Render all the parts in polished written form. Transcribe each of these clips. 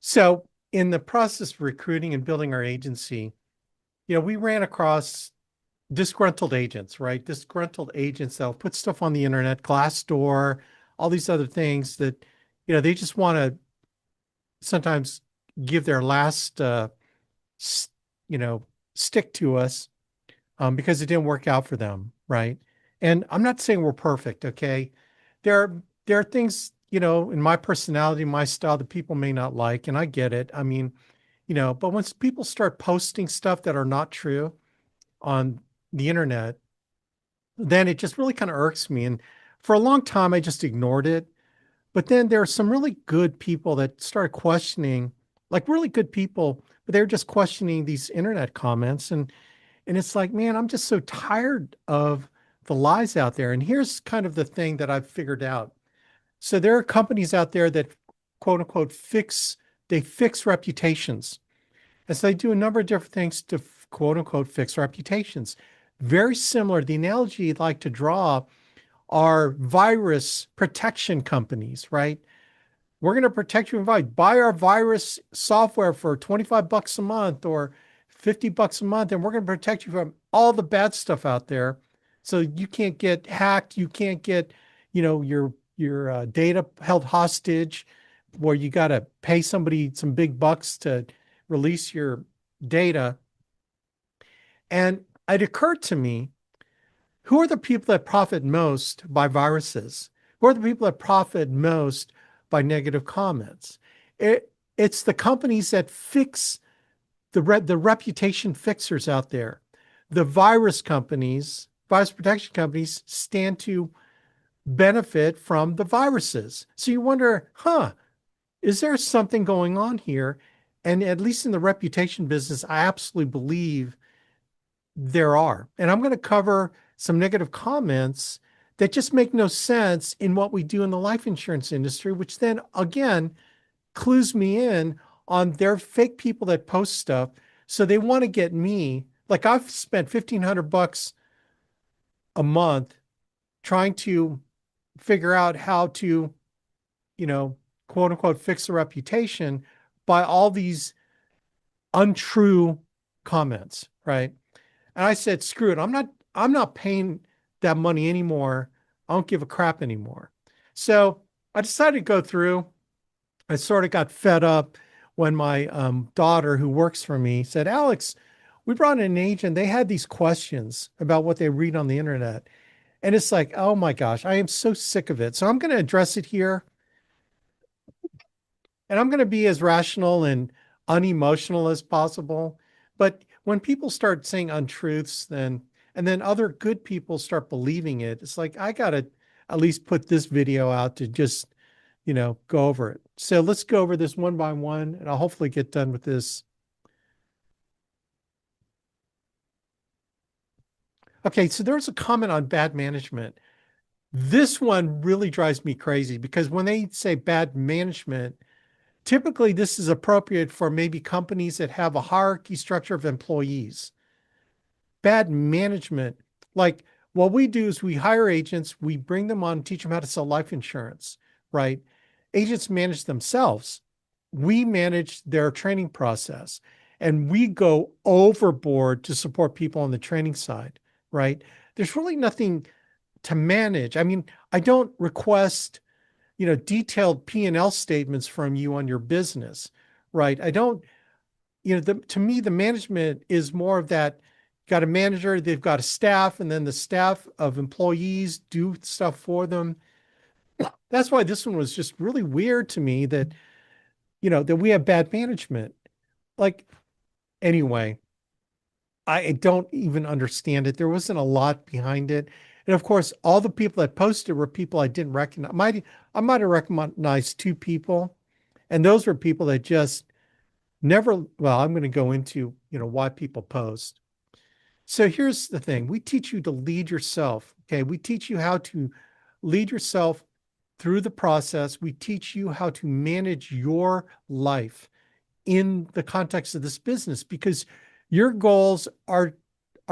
So in the process of recruiting and building our agency, we ran across disgruntled agents, right? Disgruntled agents that'll put stuff on the internet, Glassdoor, all these other things that, they just want to sometimes give their last, s- you know, stick to us because it didn't work out for them, right? And I'm not saying we're perfect, okay? There are things, in my personality, my style that people may not like, and I get it. I mean, but once people start posting stuff that are not true on the internet, then it just really kind of irks me. And for a long time, I just ignored it. But then there are some really good people that started questioning, like really good people, but they're just questioning these internet comments. And it's like, man, I'm just so tired of the lies out there. And here's kind of the thing that I've figured out. So there are companies out there that quote unquote fix reputations. And so they do a number of different things to quote unquote fix reputations. Very similar. The analogy I'd like to draw are virus protection companies, right? We're going to protect you from virus. Buy our virus software for 25 bucks a month or 50 bucks a month, and we're going to protect you from all the bad stuff out there. So you can't get hacked. You can't get, your data held hostage where you got to pay somebody some big bucks to release your data. And it occurred to me, who are the people that profit most by viruses? Who are the people that profit most by negative comments? It's the companies that fix the reputation fixers out there. The virus protection companies stand to benefit from the viruses. So you wonder, is there something going on here? And at least in the reputation business, I absolutely believe there are. And I'm going to cover some negative comments that just make no sense in what we do in the life insurance industry, which then again clues me in on their fake people that post stuff. So they want to get me. Like I've spent 1,500 bucks a month trying to figure out how to, you know, quote unquote, fix a reputation by all these untrue comments, right? And I said, screw it. I'm not paying that money anymore. I don't give a crap anymore. So I decided to go through. I sort of got fed up when my daughter, who works for me, said, Alex, we brought in an agent. They had these questions about what they read on the internet. And it's like, oh my gosh, I am so sick of it. So I'm going to address it here. And I'm going to be as rational and unemotional as possible. But when people start saying untruths, and then other good people start believing it, it's like I got to at least put this video out to just, go over it. So let's go over this one by one, and I'll hopefully get done with this. Okay, so there's a comment on bad management. This one really drives me crazy because when they say bad management, typically this is appropriate for maybe companies that have a hierarchy structure of employees. Bad management, like what we do is we hire agents, we bring them on, teach them how to sell life insurance, right? Agents manage themselves. We manage their training process and we go overboard to support people on the training side, right? There's really nothing to manage. I mean, I don't request, detailed P&L statements from you on your business, right? I don't, to me, the management is more of that. Got a manager, they've got a staff, and then the staff of employees do stuff for them. That's why this one was just really weird to me that, that we have bad management. Like, anyway, I don't even understand it. There wasn't a lot behind it. And of course, all the people that posted were people I didn't recognize. I might have recognized two people, and those were people that just never, well, I'm going to go into, why people post. So here's the thing. We teach you to lead yourself. Okay. We teach you how to lead yourself through the process. We teach you how to manage your life in the context of this business because your goals are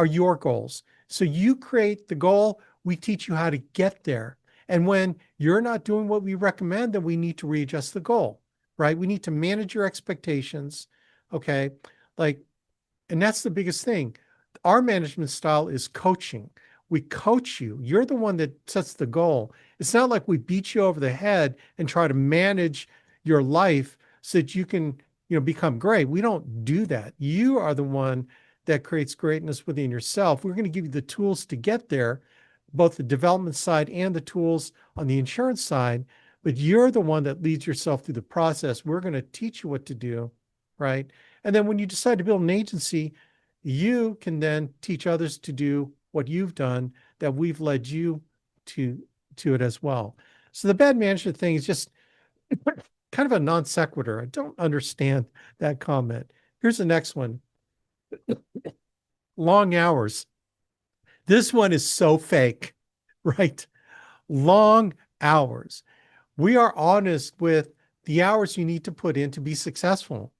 your goals. So you create the goal, we teach you how to get there. And when you're not doing what we recommend, then we need to readjust the goal. right? We need to manage your expectations. Okay. Like, and that's the biggest thing. Our management style is coaching. We coach you. You're the one that sets the goal. It's not like we beat you over the head and try to manage your life so that you can, become great. We don't do that. You are the one that creates greatness within yourself. We're going to give you the tools to get there, both the development side and the tools on the insurance side, but you're the one that leads yourself through the process. We're going to teach you what to do, right? And then when you decide to build an agency, you can then teach others to do what you've done, that we've led you to it as well. So the bad management thing is just kind of a non sequitur. I don't understand that comment. Here's the next one. Long hours. This one is so fake, right? Long hours. We are honest with the hours you need to put in to be successful.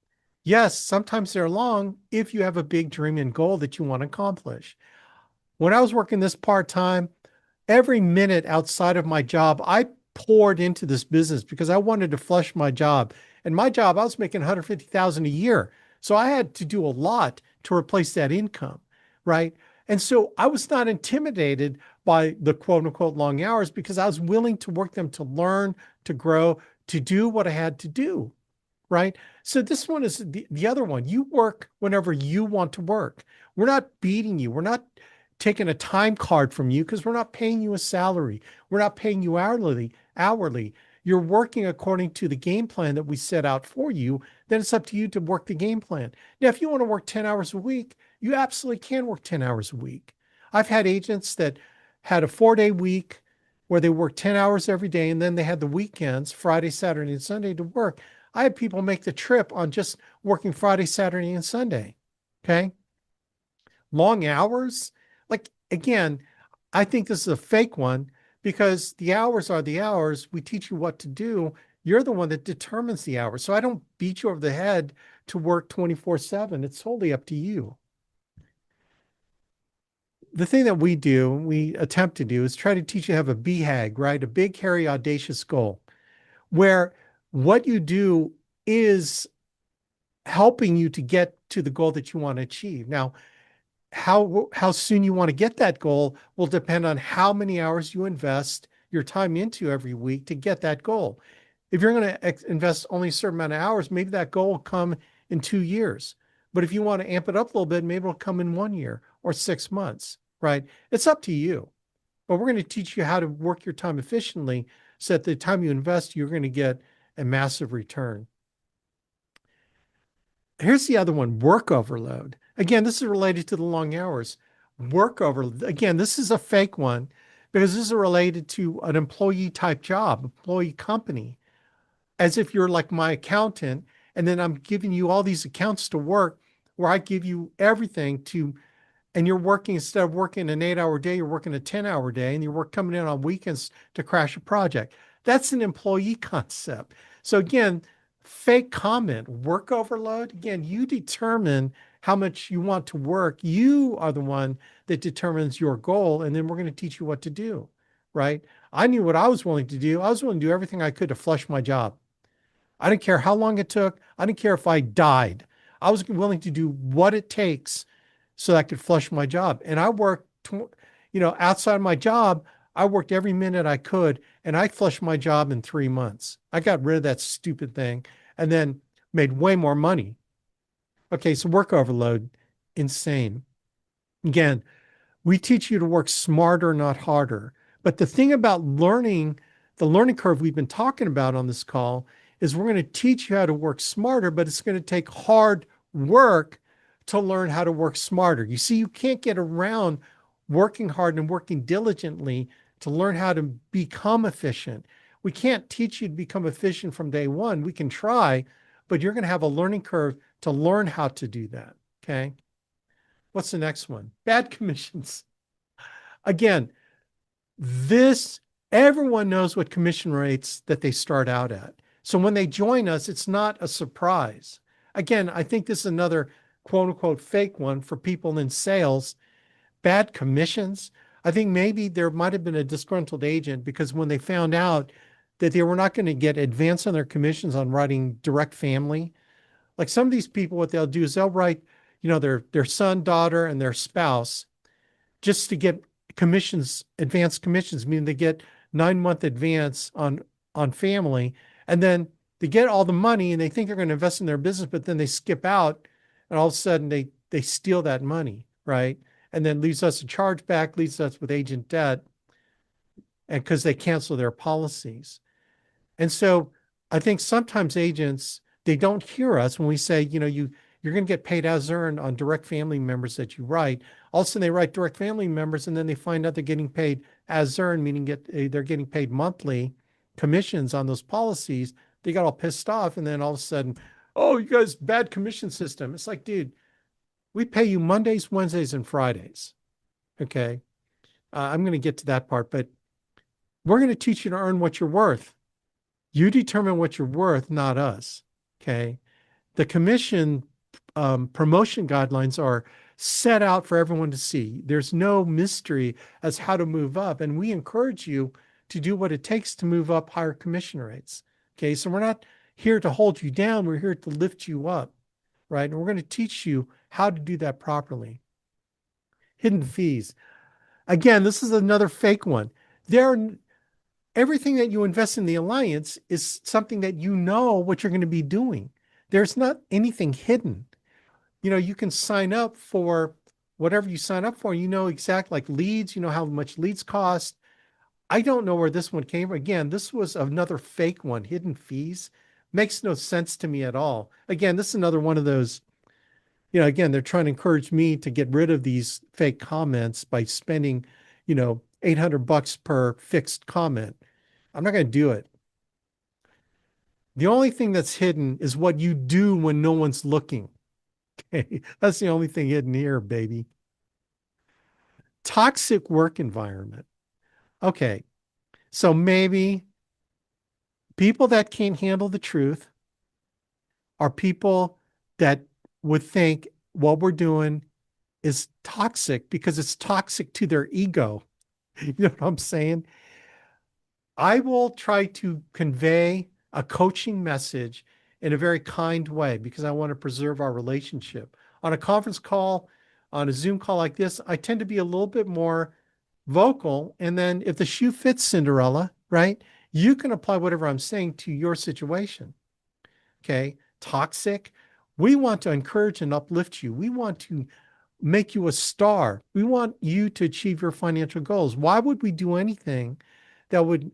Yes, sometimes they're long if you have a big dream and goal that you want to accomplish. When I was working this part-time, every minute outside of my job, I poured into this business because I wanted to flush my job. And my job, I was making 150,000 a year. So I had to do a lot to replace that income, right? And so I was not intimidated by the quote unquote long hours because I was willing to work them to learn, to grow, to do what I had to do, right? So this one is the other one. You work whenever you want to work. We're not beating you. We're not taking a time card from you because we're not paying you a salary. We're not paying you hourly. You're working according to the game plan that we set out for you. Then it's up to you to work the game plan. Now, if you want to work 10 hours a week, you absolutely can work 10 hours a week. I've had agents that had a 4-day week where they worked 10 hours every day, and then they had the weekends, Friday, Saturday, and Sunday to work. I had people make the trip on just working Friday, Saturday, and Sunday. Okay. Long hours. Like, again, I think this is a fake one because the hours are the hours. We teach you what to do. You're the one that determines the hours. So I don't beat you over the head to work 24/7. It's totally up to you. The thing that we attempt to do is try to teach you to have a BHAG, right? A big, hairy, audacious goal where what you do is helping you to get to the goal that you want to achieve. Now, how soon you want to get that goal will depend on how many hours you invest your time into every week to get that goal. If you're going to invest only a certain amount of hours, maybe that goal will come in 2 years. But if you want to amp it up a little bit, maybe it'll come in 1 year or 6 months, right? It's up to you. But we're going to teach you how to work your time efficiently so that the time you invest, you're going to get a massive return. Here's the other one, work overload. Again, this is related to the long hours. Work overload. Again, this is a fake one because this is related to an employee type job, employee company, as if you're like my accountant, and then I'm giving you all these accounts to work where I give you everything to, and you're working, instead of working an 8-hour day, you're working a 10-hour day, and you're coming in on weekends to crash a project. That's an employee concept. So again, fake comment, work overload. Again, you determine how much you want to work. You are the one that determines your goal, and then we're going to teach you what to do, right? I knew what I was willing to do. I was willing to do everything I could to flush my job. I didn't care how long it took. I didn't care if I died. I was willing to do what it takes so that I could flush my job. And I worked, outside my job, I worked every minute I could, and I flushed my job in 3 months. I got rid of that stupid thing and then made way more money. Okay, so work overload, insane. Again, we teach you to work smarter, not harder. But the thing about learning, the learning curve we've been talking about on this call, is we're going to teach you how to work smarter, but it's going to take hard work to learn how to work smarter. You see, you can't get around working hard and working diligently to learn how to become efficient. We can't teach you to become efficient from day one. We can try, but you're going to have a learning curve to learn how to do that. Okay. What's the next one? Bad commissions. Again, everyone knows what commission rates that they start out at. So when they join us, it's not a surprise. Again, I think this is another quote unquote fake one for people in sales. Bad commissions. I think maybe there might have been a disgruntled agent because when they found out that they were not going to get advance on their commissions on writing direct family. Like some of these people, what they'll do is they'll write, their son, daughter, and their spouse just to get commissions, advanced commissions, meaning they get 9 month advance on family, and then they get all the money and they think they're going to invest in their business, but then they skip out, and all of a sudden they steal that money, right? And then leaves us a chargeback, leaves us with agent debt, and because they cancel their policies. And so I think sometimes agents, they don't hear us when we say, you're going to get paid as earned on direct family members that you write. All of a sudden they write direct family members and then they find out they're getting paid as earned, meaning they're getting paid monthly commissions on those policies. They got all pissed off. And then all of a sudden, oh, you guys, bad commission system. It's like, dude, we pay you Mondays, Wednesdays, and Fridays. Okay. I'm going to get to that part, but we're going to teach you to earn what you're worth. You determine what you're worth, not us. Okay. The commission promotion guidelines are set out for everyone to see. There's no mystery as how to move up. And we encourage you to do what it takes to move up higher commission rates. Okay. So we're not here to hold you down. We're here to lift you up. Right. And we're going to teach you how to do that properly. Hidden fees. Again, this is another fake one. Everything that you invest in the alliance is something that you know what you're going to be doing. There's not anything hidden. You can sign up for whatever you sign up for. Exactly, like leads, how much leads cost. I don't know where this one came from. Again, this was another fake one, hidden fees. Makes no sense to me at all. Again, this is another one of those, again, they're trying to encourage me to get rid of these fake comments by spending, $800 per fixed comment. I'm not going to do it. The only thing that's hidden is what you do when no one's looking. Okay. That's the only thing hidden here, baby. Toxic work environment. Okay. So maybe people that can't handle the truth are people that would think what we're doing is toxic because it's toxic to their ego. You know what I'm saying? I will try to convey a coaching message in a very kind way because I want to preserve our relationship. On a conference call, on a Zoom call like this, I tend to be a little bit more vocal. And then if the shoe fits, Cinderella, right, you can apply whatever I'm saying to your situation. Okay. Toxic. We want to encourage and uplift you. We want to make you a star. We want you to achieve your financial goals. Why would we do anything that would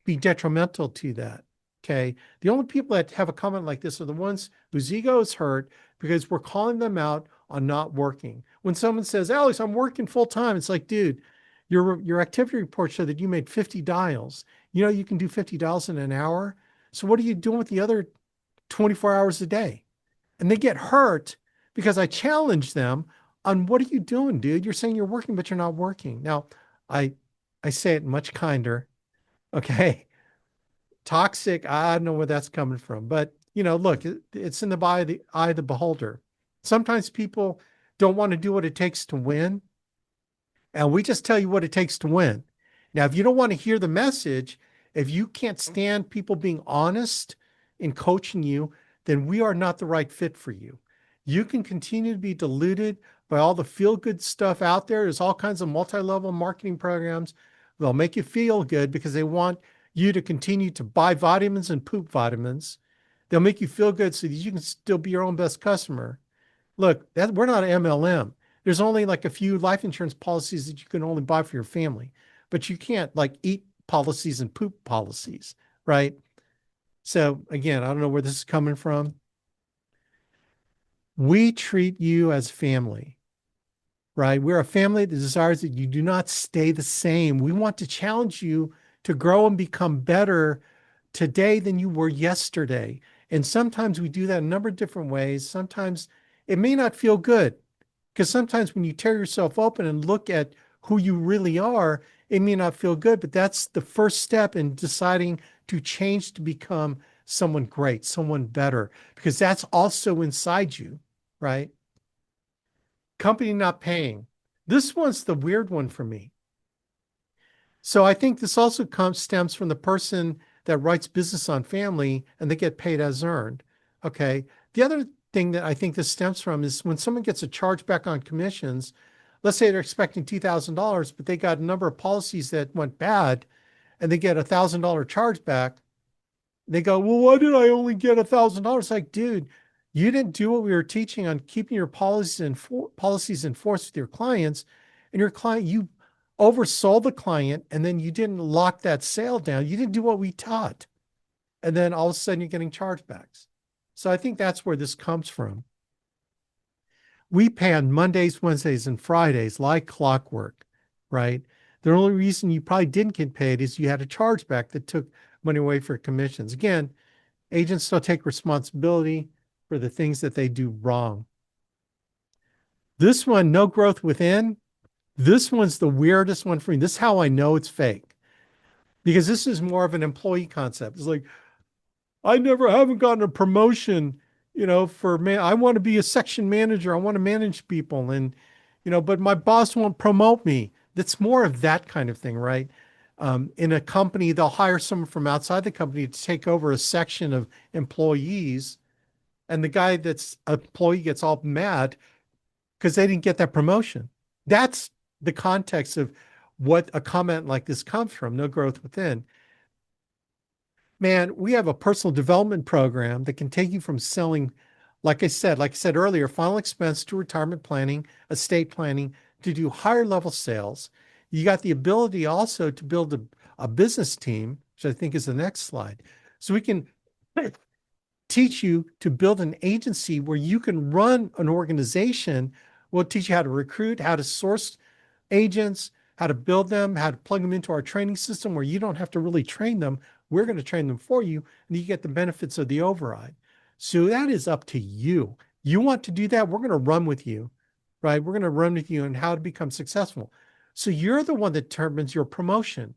be detrimental to that? Okay. The only people that have a comment like this are the ones whose ego is hurt because we're calling them out on not working. When someone says, Alex, I'm working full time, it's like, dude, your activity report showed that you made 50 dials. You can do 50 dials in an hour. So what are you doing with the other 24 hours a day? And they get hurt because I challenge them on what are you doing, dude? You're saying you're working, but you're not working. Now, I say it much kinder. Okay. Toxic, I don't know where that's coming from. But, look, it's in the eye of the beholder. Sometimes people don't want to do what it takes to win. And we just tell you what it takes to win. Now, if you don't want to hear the message, if you can't stand people being honest in coaching you, then we are not the right fit for you. You can continue to be deluded by all the feel-good stuff out there. There's all kinds of multi-level marketing programs. They'll make you feel good because they want you to continue to buy vitamins and poop vitamins. They'll make you feel good so that you can still be your own best customer. Look, we're not MLM. There's only like a few life insurance policies that you can only buy for your family, but you can't like eat policies and poop policies, right? So again, I don't know where this is coming from. We treat you as family, right? We're a family that desires that you do not stay the same. We want to challenge you to grow and become better today than you were yesterday. And sometimes we do that in a number of different ways. Sometimes it may not feel good because sometimes when you tear yourself open and look at who you really are, it may not feel good, but that's the first step in deciding to change to become someone great, someone better, because that's also inside you, right? Company not paying. This one's the weird one for me. So I think this also stems from the person that writes business on family and they get paid as earned. Okay. The other thing that I think this stems from is when someone gets a chargeback on commissions, let's say they're expecting $2,000, but they got a number of policies that went bad and they get $1,000 chargeback. They go, well, why did I only get $1,000? Like, dude, you didn't do what we were teaching on keeping your policies in force with your clients, and your client, you oversold the client, and then you didn't lock that sale down. You didn't do what we taught, and then all of a sudden you're getting chargebacks. So I think that's where this comes from. We pay on Mondays, Wednesdays, and Fridays like clockwork, right? The only reason you probably didn't get paid is you had a chargeback that took money away for commissions. Again, agents still take responsibility for the things that they do wrong. This one, no growth within, this one's the weirdest one for me. This is how I know it's fake, because this is more of an employee concept. It's like, I haven't gotten a promotion, for man. I want to be a section manager. I want to manage people and, but my boss won't promote me. That's more of that kind of thing, right? In a company, they'll hire someone from outside the company to take over a section of employees. And the guy that's an employee gets all mad because they didn't get that promotion. That's the context of what a comment like this comes from, no growth within. Man, we have a personal development program that can take you from selling, like I said earlier, final expense to retirement planning, estate planning, to do higher level sales. You got the ability also to build a business team, which I think is the next slide. So we can teach you to build an agency where you can run an organization. We'll teach you how to recruit, how to source agents, how to build them, how to plug them into our training system where you don't have to really train them. We're going to train them for you, and you get the benefits of the override. So that is up to you. You want to do that? We're going to run with you, right? We're going to run with you on how to become successful. So you're the one that determines your promotion.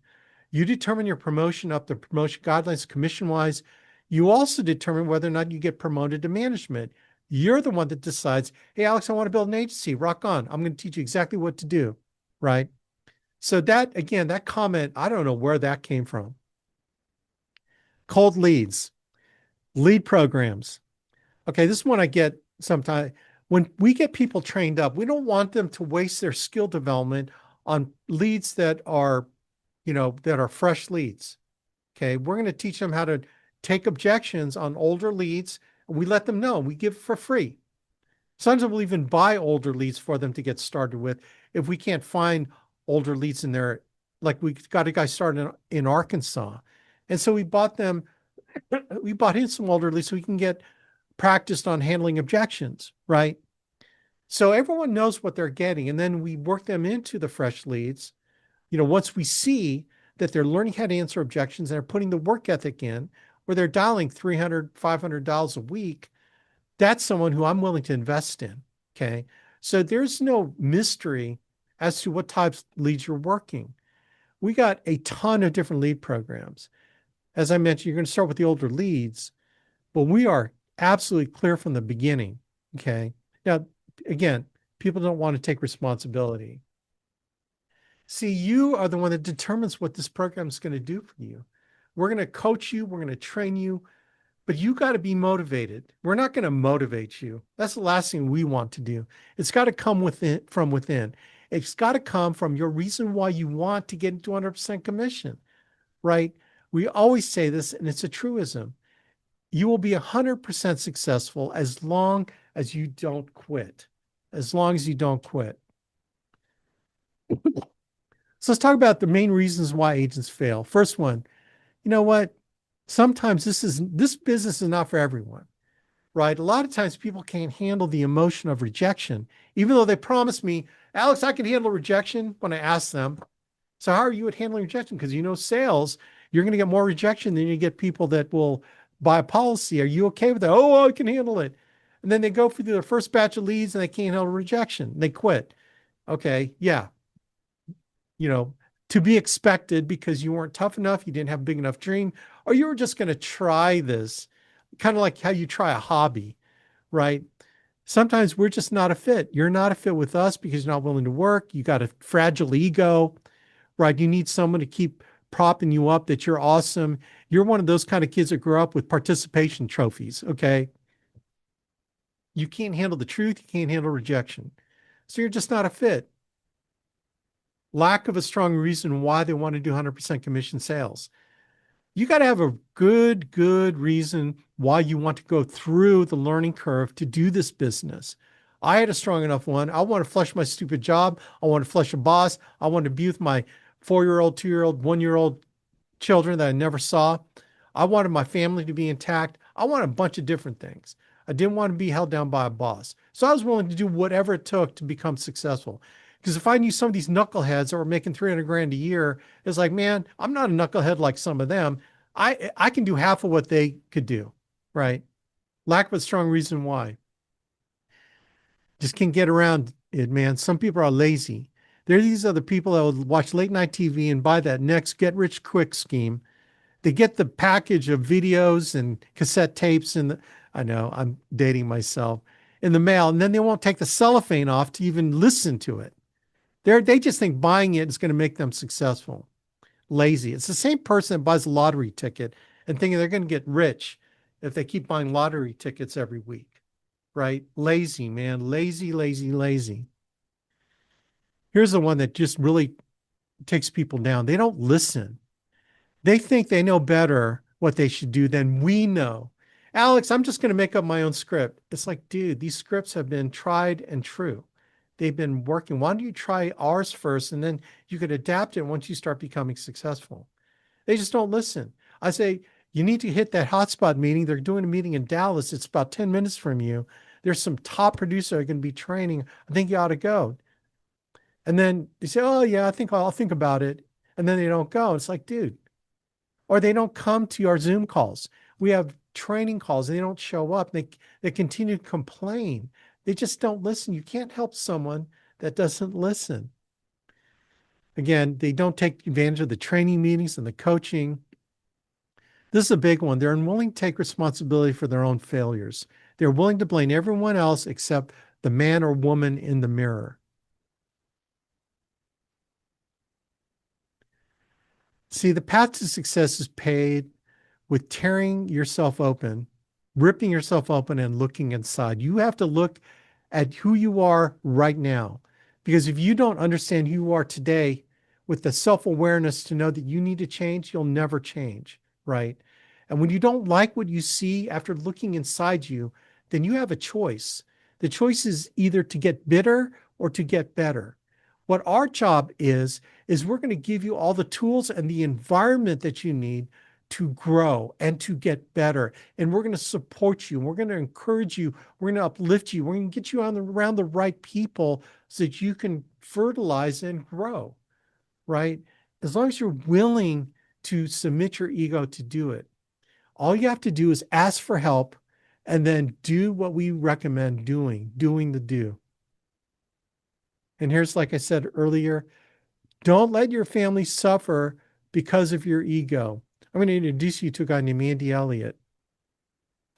You determine your promotion up the promotion guidelines, commission-wise. You also determine whether or not you get promoted to management. You're the one that decides, hey, Alex, I want to build an agency. Rock on. I'm going to teach you exactly what to do, right? So that, again, that comment, I don't know where that came from. Cold leads, lead programs. Okay, this is one I get sometimes. When we get people trained up, we don't want them to waste their skill development on leads that are, that are fresh leads. Okay, we're going to teach them how to take objections on older leads, and we let them know. We give it for free. Sometimes we'll even buy older leads for them to get started with if we can't find older leads in there. Like we got a guy started in Arkansas. And so we bought him some older leads so we can get practiced on handling objections, right? So everyone knows what they're getting. And then we work them into the fresh leads. Once we see that they're learning how to answer objections and they're putting the work ethic in, where they're dialing $300, $500 a week, that's someone who I'm willing to invest in. Okay. So there's no mystery as to what types of leads you're working. We got a ton of different lead programs. As I mentioned, you're going to start with the older leads, but we are absolutely clear from the beginning. Okay. Now, again, people don't want to take responsibility. See, you are the one that determines what this program is going to do for you. We're going to coach you. We're going to train you, but you got to be motivated. We're not going to motivate you. That's the last thing we want to do. It's got to come from within. It's got to come from your reason why you want to get into 100% commission, right? We always say this, and it's a truism. You will be 100% successful as long as you don't quit. As long as you don't quit. So let's talk about the main reasons why agents fail. First one, you know what? Sometimes this business is not for everyone, right? A lot of times people can't handle the emotion of rejection, even though they promise me, Alex, I can handle rejection when I ask them. So how are you at handling rejection? Because sales, you're going to get more rejection than you get people that will buy a policy. Are you okay with that? Oh, I can handle it. And then they go through their first batch of leads and they can't handle rejection. They quit. Okay, yeah. To be expected because you weren't tough enough, you didn't have a big enough dream, or you were just going to try this, kind of like how you try a hobby, right? Sometimes we're just not a fit. You're not a fit with us because you're not willing to work. You got a fragile ego, right? You need someone to keep propping you up that you're awesome. You're one of those kind of kids that grew up with participation trophies, okay? You can't handle the truth, you can't handle rejection. So you're just not a fit. Lack of a strong reason why they want to do 100% commission sales. You got to have a good reason why you want to go through the learning curve to do this business. I had a strong enough one. I want to flush my stupid job. I want to flush a boss. I want to be with my 4-year-old, 2-year-old, 1-year-old children that I never saw. I wanted my family to be intact. I wanted a bunch of different things. I didn't want to be held down by a boss. So I was willing to do whatever it took to become successful. Because if I knew some of these knuckleheads that were making 300 grand a year, it's like, man, I'm not a knucklehead like some of them. I can do half of what they could do, right? Lack of a strong reason why. Just can't get around it, man. Some people are lazy. There are these other people that will watch late night TV and buy that next get rich quick scheme. They get the package of videos and cassette tapes and I know I'm dating myself in the mail, and then they won't take the cellophane off to even listen to it. They just think buying it is going to make them successful. Lazy. It's the same person that buys a lottery ticket and thinking they're going to get rich if they keep buying lottery tickets every week, right? Lazy, man. Lazy. Here's the one that just really takes people down. They don't listen. They think they know better what they should do than we know. Alex, I'm just going to make up my own script. It's like, dude, these scripts have been tried and true. They've been working. Why don't you try ours first and then you could adapt it once you start becoming successful? They just don't listen. I say, you need to hit that hotspot meeting. They're doing a meeting in Dallas. It's about 10 minutes from you. There's some top producer going to be training. I think you ought to go. And then they say, oh, yeah, I think I'll think about it. And then they don't go. It's like, dude, or they don't come to our Zoom calls. We have training calls and they don't show up. They continue to complain. They just don't listen. You can't help someone that doesn't listen. Again, they don't take advantage of the training meetings and the coaching. This is a big one. They're unwilling to take responsibility for their own failures. They're willing to blame everyone else except the man or woman in the mirror. See, the path to success is paved with tearing yourself open, ripping yourself open, and looking inside. You have to look at who you are right now. Because if you don't understand who you are today with the self-awareness to know that you need to change, you'll never change, right? And when you don't like what you see after looking inside you, then you have a choice. The choice is either to get bitter or to get better. What our job is we're going to give you all the tools and the environment that you need to grow and to get better. And we're going to support you. We're going to encourage you. We're going to uplift you. We're going to get you around the right people so that you can fertilize and grow, right? As long as you're willing to submit your ego to do it. All you have to do is ask for help and then do what we recommend doing the do. And here's, like I said earlier, don't let your family suffer because of your ego. I'm going to introduce you to a guy named Andy Elliott.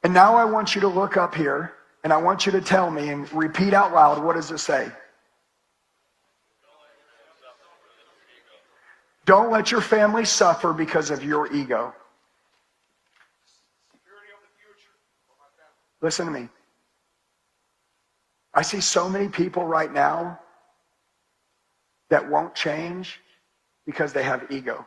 And now I want you to look up here and I want you to tell me and repeat out loud, what does it say? Don't let your family suffer because of your ego. Listen to me. I see so many people right now that won't change because they have ego.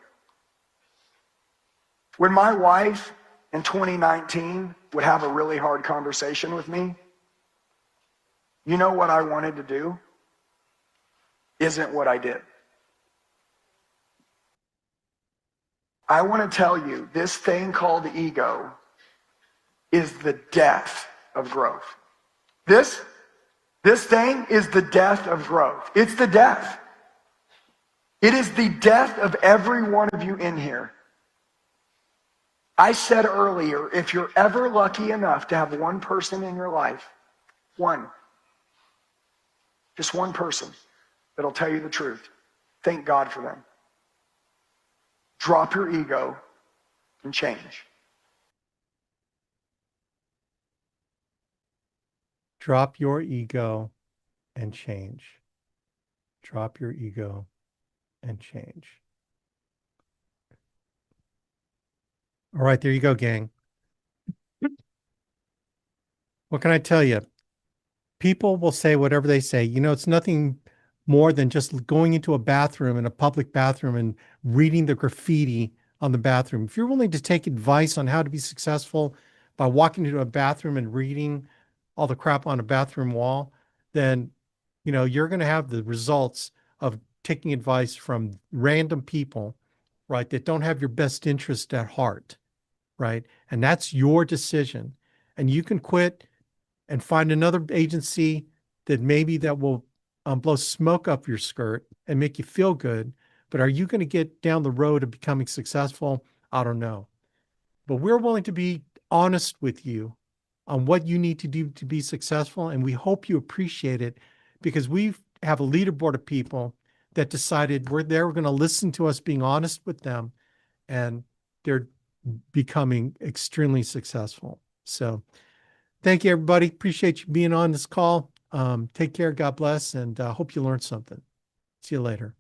When my wife in 2019 would have a really hard conversation with me, you know what I wanted to do isn't what I did. I want to tell you, this thing called ego is the death of growth. This thing is the death of growth. It's the death. It is the death of every one of you in here. I said earlier, if you're ever lucky enough to have one person in your life, just one person that'll tell you the truth, thank God for them. Drop your ego and change. Drop your ego and change. Drop your ego and change. All right, there you go, gang. What can I tell you? People will say whatever they say. It's nothing more than just going into a bathroom, in a public bathroom, and reading the graffiti on the bathroom. If you're willing to take advice on how to be successful by walking into a bathroom and reading all the crap on a bathroom wall, then you're going to have the results of taking advice from random people, right, that don't have your best interest at heart, right? And that's your decision. And you can quit and find another agency that will blow smoke up your skirt and make you feel good. But are you going to get down the road of becoming successful? I don't know. But we're willing to be honest with you on what you need to do to be successful. And we hope you appreciate it, because we have a leaderboard of people that decided we're going to listen to us being honest with them, and they're becoming extremely successful. So thank you, everybody. Appreciate you being on this call. Take care. God bless. And hope you learned something. See you later.